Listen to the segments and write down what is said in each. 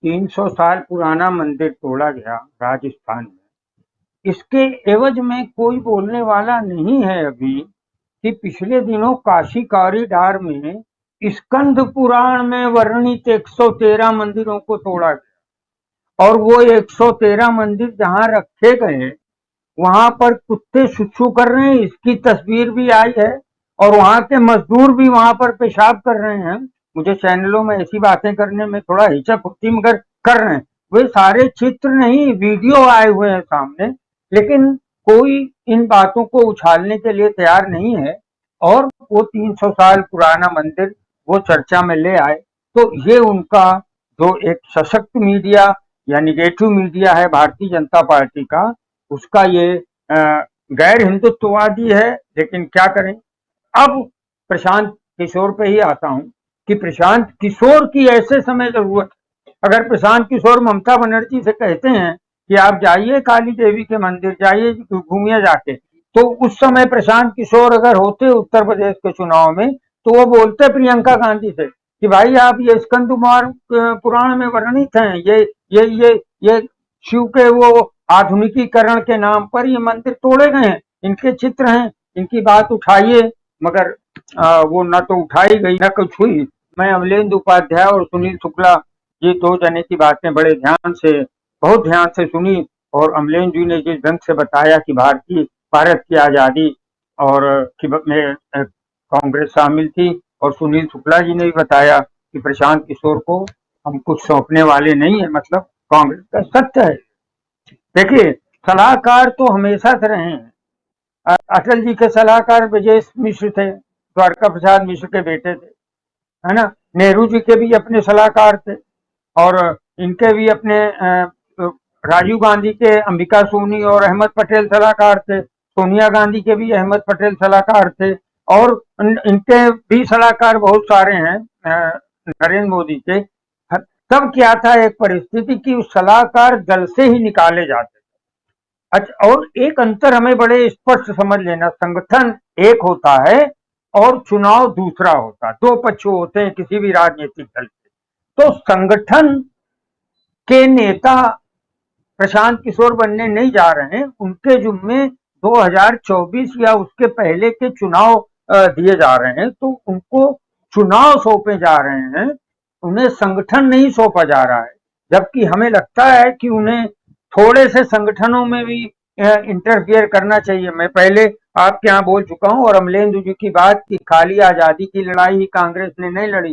300 साल पुराना मंदिर तोड़ा गया राजस्थान में। इसके एवज में कोई बोलने वाला नहीं है अभी कि पिछले दिनों काशी कॉरिडोर में स्कंद पुराण में वर्णित 113 मंदिरों को तोड़ा गया और वो 113 मंदिर जहां रखे गए वहां पर कुत्ते छुछू कर रहे हैं, इसकी तस्वीर भी आई है और वहां के मजदूर भी वहां पर पेशाब कर रहे हैं। मुझे चैनलों में ऐसी बातें करने में थोड़ा हिचक होती, मगर कर रहे हैं। वे सारे चित्र नहीं, वीडियो आए हुए हैं सामने, लेकिन कोई इन बातों को उछालने के लिए तैयार नहीं है और वो 300 साल पुराना मंदिर वो चर्चा में ले आए। तो ये उनका जो एक सशक्त मीडिया या निगेटिव मीडिया है भारतीय जनता पार्टी का, उसका ये गैर हिंदुत्ववादी है। लेकिन क्या करें। अब प्रशांत किशोर पे ही आता हूं कि प्रशांत किशोर की ऐसे समय जरूरत है। अगर प्रशांत किशोर ममता बनर्जी से कहते हैं कि आप जाइए काली देवी के मंदिर, जाइए घूमिए जाके, तो उस समय प्रशांत किशोर अगर होते उत्तर प्रदेश के चुनाव में, तो वो बोलते प्रियंका गांधी से कि भाई आप ये स्कंद पुराण में वर्णित हैं, ये शिव के वो आधुनिकीकरण के नाम पर ये मंदिर तोड़े गए हैं, इनके चित्र हैं, इनकी बात उठाइए। मगर वो न तो उठाई गई न कुछ हुई। मैं अमलेंदु उपाध्याय और सुनील शुक्ला ये दो जने की बातें बड़े ध्यान से, बहुत ध्यान से सुनी और अमलेंदु जी ने जिस ढंग से बताया कि भारत की आजादी और में कांग्रेस शामिल थी, और सुनील शुक्ला जी ने भी बताया कि प्रशांत किशोर को हम कुछ सौंपने वाले नहीं है, मतलब कांग्रेस का सत्य है। देखिए, सलाहकार तो हमेशा से रहे हैं। अटल जी के सलाहकार ब्रजेश मिश्र थे, द्वारका प्रसाद मिश्र के बेटे थे, है ना। नेहरू जी के भी अपने सलाहकार थे और इनके भी अपने राजीव गांधी के अंबिका सोनी और अहमद पटेल सलाहकार थे, सोनिया गांधी के भी अहमद पटेल सलाहकार थे और इनके भी सलाहकार बहुत सारे हैं नरेंद्र मोदी के। तब क्या था एक परिस्थिति कि उस सलाहकार दल से ही निकाले जाते थे। अच्छा, और एक अंतर हमें बड़े स्पष्ट समझ लेना, संगठन एक होता है और चुनाव दूसरा होता है, दो पक्ष होते हैं किसी भी राजनीतिक दल के। तो संगठन के नेता प्रशांत किशोर बनने नहीं जा रहे हैं, उनके जुम्मे 2024 या उसके पहले के चुनाव दिए जा रहे हैं, तो उनको चुनाव सौंपे जा रहे हैं, उन्हें संगठन नहीं सौंपा जा रहा है। जबकि हमें लगता है कि उन्हें थोड़े से संगठनों में भी इंटरफियर करना चाहिए। मैं पहले आपके यहाँ बोल चुका हूँ और अमलेंदु जी की बात की, खाली आजादी की लड़ाई ही कांग्रेस ने नहीं लड़ी,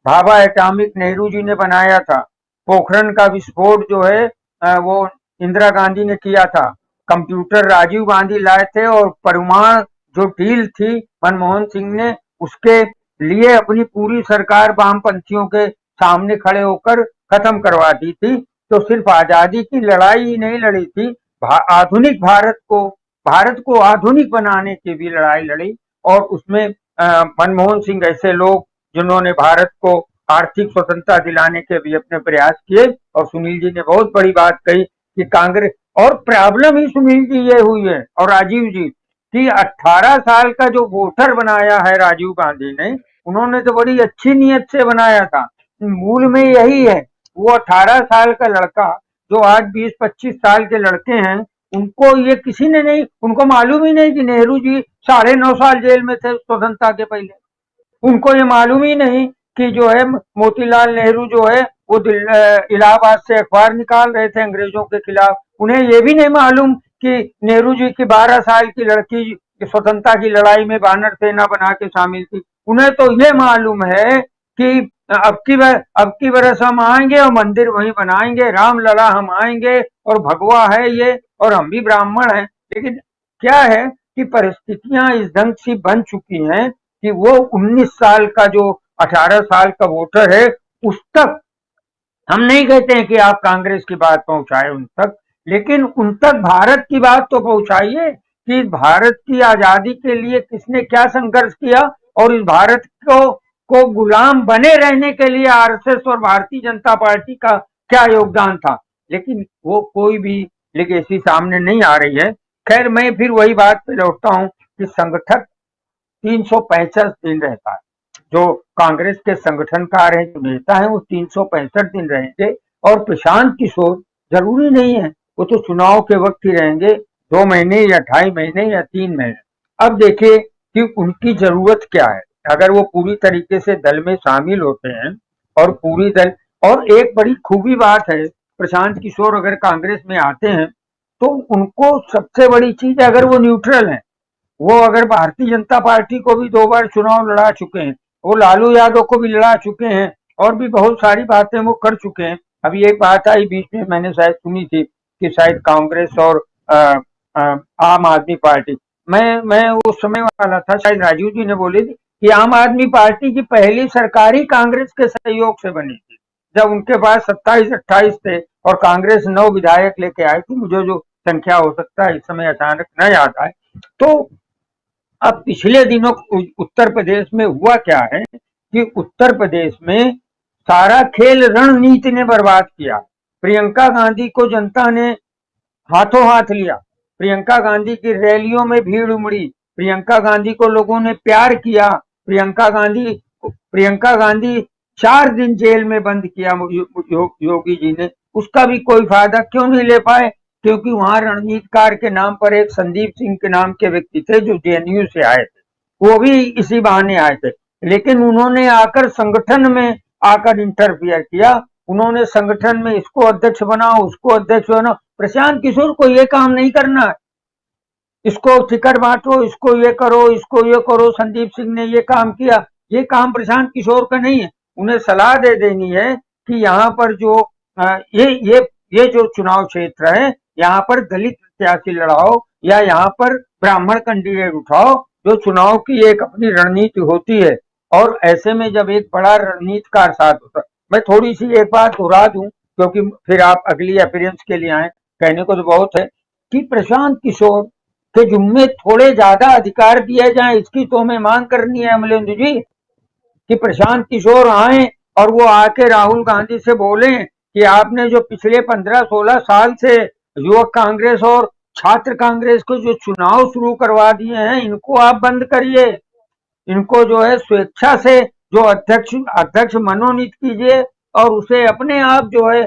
भाभा एटॉमिक नेहरू जी ने बनाया था, पोखरण का विस्फोट जो है वो इंदिरा गांधी ने किया था, कंप्यूटर राजीव गांधी लाए थे और परमाणु जो डील थी मनमोहन सिंह ने उसके लिए अपनी पूरी सरकार वामपंथियों के सामने खड़े होकर खत्म करवा दी थी। तो सिर्फ आजादी की लड़ाई ही नहीं लड़ी थी, आधुनिक भारत को आधुनिक बनाने की भी लड़ाई लड़ी और उसमें मनमोहन सिंह ऐसे लोग जिन्होंने भारत को आर्थिक स्वतंत्रता दिलाने के भी अपने प्रयास किए। और सुनील जी ने बहुत बड़ी बात कही कि कांग्रेस, और प्रॉब्लम ही सुनील जी ये हुई है और राजीव जी कि 18 साल का जो वोटर बनाया है राजीव गांधी ने, उन्होंने तो बड़ी अच्छी नीयत से बनाया था, मूल में यही है। वो 18 साल का लड़का जो आज 20-25 साल के लड़के हैं, उनको ये किसी ने नहीं, उनको मालूम ही नहीं कि नेहरू जी 9.5 साल जेल में थे स्वतंत्रता के पहले। उनको ये मालूम ही नहीं कि जो है मोतीलाल नेहरू जो है वो इलाहाबाद से अखबार निकाल रहे थे अंग्रेजों के खिलाफ। उन्हें ये भी नहीं मालूम कि नेहरू जी की 12 साल की लड़की स्वतंत्रता की लड़ाई में वानर सेना बना के शामिल थी। उन्हें तो ये मालूम है कि अब की बरस हम आएंगे और मंदिर वहीं बनाएंगे, राम लला हम आएंगे और भगवा है ये और हम भी ब्राह्मण हैं। लेकिन क्या है कि परिस्थितियां इस ढंग से बन चुकी हैं कि वो 19 साल का जो 18 साल का वोटर है उस तक, हम नहीं कहते हैं कि आप कांग्रेस की बात पहुंचाए उन तक, लेकिन उन तक भारत की बात तो पहुंचाइए कि भारत की आजादी के लिए किसने क्या संघर्ष किया और इस भारत को गुलाम बने रहने के लिए आरएसएस और भारतीय जनता पार्टी का क्या योगदान था। लेकिन वो कोई भी लेगेसी सामने नहीं आ रही है। खैर, मैं फिर वही बात पे लौटता हूँ कि संगठन 365 दिन रहता है, जो कांग्रेस के संगठनकार हैं, जो नेता हैं, वो 365 दिन रहेंगे और प्रशांत किशोर जरूरी नहीं है, वो तो चुनाव के वक्त ही रहेंगे, 2 महीने या 2.5 महीने या 3 महीने। अब देखिए कि उनकी जरूरत क्या है। अगर वो पूरी तरीके से दल में शामिल होते हैं और पूरी दल, और एक बड़ी खूबी बात है, प्रशांत किशोर अगर कांग्रेस में आते हैं तो उनको सबसे बड़ी चीज, अगर वो न्यूट्रल है, वो अगर भारतीय जनता पार्टी को भी 2 बार चुनाव लड़ा चुके हैं, वो लालू यादव को भी लड़ा चुके हैं, और भी बहुत सारी बातें वो कर चुके हैं। अभी एक बात आई बीच में, मैंने शायद सुनी थी कि शायद कांग्रेस और आ, आ, आम आदमी पार्टी, मैं उस समय वाला था, शायद राजीव जी ने बोली थी कि आम आदमी पार्टी की पहली सरकार ही कांग्रेस के सहयोग से बनी थी, जब उनके पास 27-28 थे और कांग्रेस 9 विधायक लेके आई थी। मुझे जो संख्या हो सकता है इस समय अचानक न याद आए। तो अब पिछले दिनों उत्तर प्रदेश में हुआ क्या है कि उत्तर प्रदेश में सारा खेल रणनीति ने बर्बाद किया। प्रियंका गांधी को जनता ने हाथों हाथ लिया, प्रियंका गांधी की रैलियों में भीड़ उमड़ी, प्रियंका गांधी को लोगों ने प्यार किया, प्रियंका गांधी 4 दिन जेल में बंद किया योगी जी ने, उसका भी कोई फायदा क्यों नहीं ले पाए? क्योंकि वहां रणनीतिकार के नाम पर एक संदीप सिंह के नाम के व्यक्ति थे जो जेएनयू से आए थे, वो भी इसी बहाने आए थे, लेकिन उन्होंने आकर संगठन में आकर इंटरफियर किया। उन्होंने संगठन में इसको अध्यक्ष बनाओ, उसको अध्यक्ष बनाओ। प्रशांत किशोर को ये काम नहीं करना है, इसको टिकट बांटो, इसको ये करो, इसको ये करो। संदीप सिंह ने ये काम किया, ये काम प्रशांत किशोर का नहीं है। उन्हें सलाह दे देनी है कि यहाँ पर जो ये जो चुनाव क्षेत्र है, यहाँ पर दलित प्रत्याशी लड़ाओ या यहाँ पर ब्राह्मण कैंडिडेट उठाओ, जो चुनाव की एक अपनी रणनीति होती है। और ऐसे में जब एक बड़ा रणनीतिकार साथ होता है, मैं थोड़ी सी एक बात दोहरा दूं क्योंकि फिर आप अगली अपीयरेंस के लिए आए, कहने को तो बहुत है कि प्रशांत किशोर के जुम्मे थोड़े ज्यादा अधिकार दिए जाएं, इसकी तो हमें मांग करनी है अमलेंदु जी, कि प्रशांत किशोर आए और वो आके राहुल गांधी से बोले कि आपने जो पिछले 15-16 साल से युवक कांग्रेस और छात्र कांग्रेस को जो चुनाव शुरू करवा दिए हैं, इनको आप बंद करिए, इनको जो है स्वेच्छा से जो अध्यक्ष मनोनीत कीजिए और उसे अपने आप जो है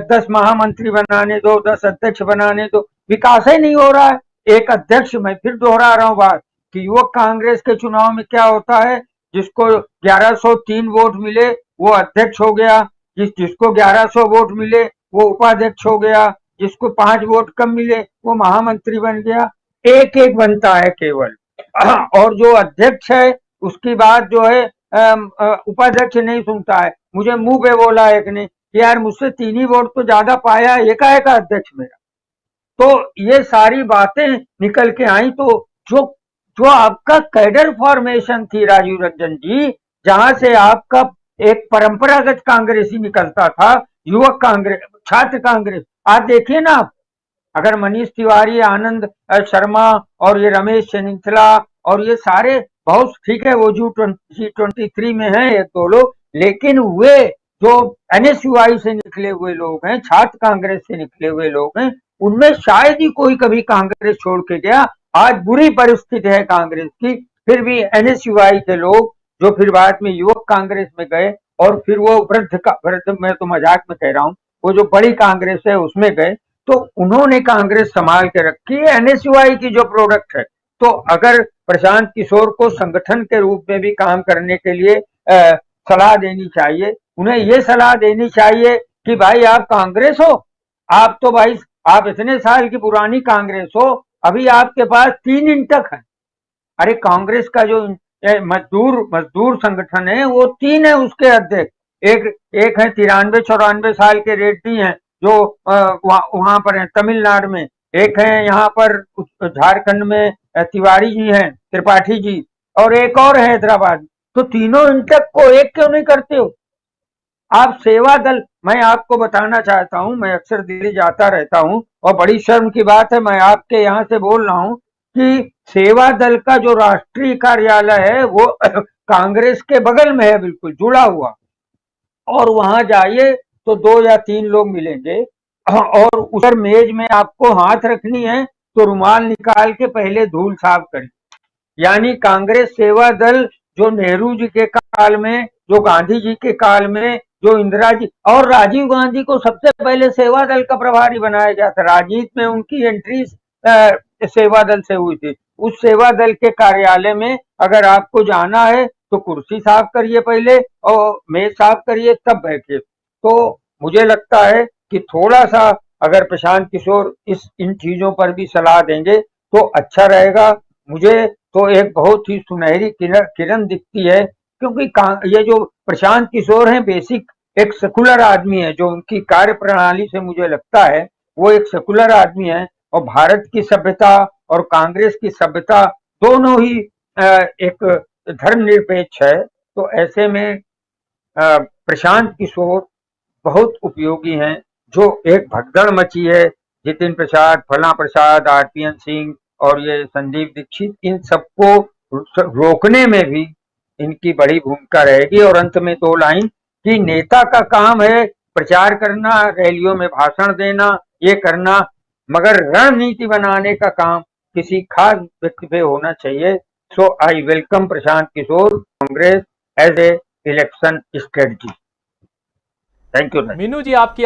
10 महामंत्री बनाने दो, 10 अध्यक्ष बनाने दो। विकास ही नहीं हो रहा है। एक अध्यक्ष, मैं फिर दोहरा रहा हूं बात, कि युवक कांग्रेस के चुनाव में क्या होता है, जिसको 1103 वोट मिले वो अध्यक्ष हो गया, जिसको 1100 वोट मिले वो उपाध्यक्ष हो गया, जिसको 5 वोट कम मिले वो महामंत्री बन गया, एक एक बनता है केवल। और जो अध्यक्ष है उसकी बात जो है उपाध्यक्ष नहीं सुनता है। मुझे मुंह पे बोला एक ने कि यार मुझसे 3 ही वोट तो ज्यादा पाया, एकाएक अध्यक्ष मेरा। तो ये सारी बातें निकल के आई। तो जो जो आपका कैडर फॉर्मेशन थी राजीव रंजन जी, जहां से आपका एक परंपरागत कांग्रेसी निकलता था, युवक कांग्रेस, छात्र कांग्रेस, आज देखिए ना आप, अगर मनीष तिवारी, आनंद शर्मा और ये रमेश चनिंथला और ये सारे, बहुत ठीक है वो G23 में है एक दो लोग, लेकिन वे जो एनएसयूआई से निकले हुए लोग हैं, छात्र कांग्रेस से निकले हुए लोग हैं, उनमें शायद ही कोई कभी कांग्रेस छोड़ के गया। आज बुरी परिस्थिति है कांग्रेस की, फिर भी एनएसयूआई के लोग जो फिर बाद में युवक कांग्रेस में गए और फिर वो वृद्ध, मैं तो मजाक में कह रहा हूँ, वो जो बड़ी कांग्रेस है उसमें गए, तो उन्होंने कांग्रेस संभाल के रखी है, एनएसयूआई की जो प्रोडक्ट है। तो अगर प्रशांत किशोर को संगठन के रूप में भी काम करने के लिए सलाह देनी चाहिए, उन्हें ये सलाह देनी चाहिए कि भाई आप कांग्रेस हो, आप तो भाई आप इतने साल की पुरानी कांग्रेस हो, अभी आपके पास 3 इंटक है। अरे कांग्रेस का जो मजदूर संगठन है वो 3 है उसके अध्यक्ष, एक है 93-94 साल के रेड्डी हैं जो वहां पर है तमिलनाडु में, एक है यहाँ पर झारखंड में तिवारी जी हैं, त्रिपाठी जी, और एक और है हैदराबाद। तो तीनों इंटक को एक क्यों नहीं करते हो आप? सेवा दल, मैं आपको बताना चाहता हूं, मैं अक्सर दिल्ली जाता रहता हूं और बड़ी शर्म की बात है मैं आपके यहाँ से बोल रहा हूं कि सेवा दल का जो राष्ट्रीय कार्यालय है वो कांग्रेस के बगल में है, बिल्कुल जुड़ा हुआ, और वहां जाइए तो 2 या 3 लोग मिलेंगे, और उस मेज में आपको हाथ रखनी है तो रुमाल निकाल के पहले धूल साफ करें। यानी कांग्रेस सेवा दल जो नेहरू जी के काल में, जो गांधी जी के काल में, जो इंदिरा जी और राजीव गांधी को सबसे पहले सेवा दल का प्रभारी बनाया गया था। राजनीति में उनकी एंट्री सेवा दल से हुई थी। उस सेवा दल के कार्यालय में अगर आपको जाना है तो कुर्सी साफ करिए पहले और मेज साफ करिए तब बैठिए। तो मुझे लगता है कि थोड़ा सा अगर प्रशांत किशोर इन चीजों पर भी सलाह देंगे तो अच्छा रहेगा। मुझे तो एक बहुत ही सुनहरी किरण दिखती है, क्योंकि ये जो प्रशांत किशोर हैं बेसिक एक सेकुलर आदमी है। जो उनकी कार्य प्रणाली से मुझे लगता है वो एक सेकुलर आदमी है, और भारत की सभ्यता और कांग्रेस की सभ्यता दोनों ही एक धर्मनिरपेक्ष है। तो ऐसे में प्रशांत किशोर बहुत उपयोगी हैं। जो एक भगदड़ मची है, जितिन प्रसाद, फला प्रसाद, आरपीएन सिंह और ये संदीप दीक्षित, इन सबको रोकने में भी इनकी बड़ी भूमिका रहेगी। और अंत में दो लाइन कि नेता का काम है प्रचार करना, रैलियों में भाषण देना, ये करना, मगर रणनीति बनाने का काम किसी खास व्यक्ति पे होना चाहिए। So I welcome Prashant Kishor Congress as a election strategy. Thank you. Meenu ji, आपकी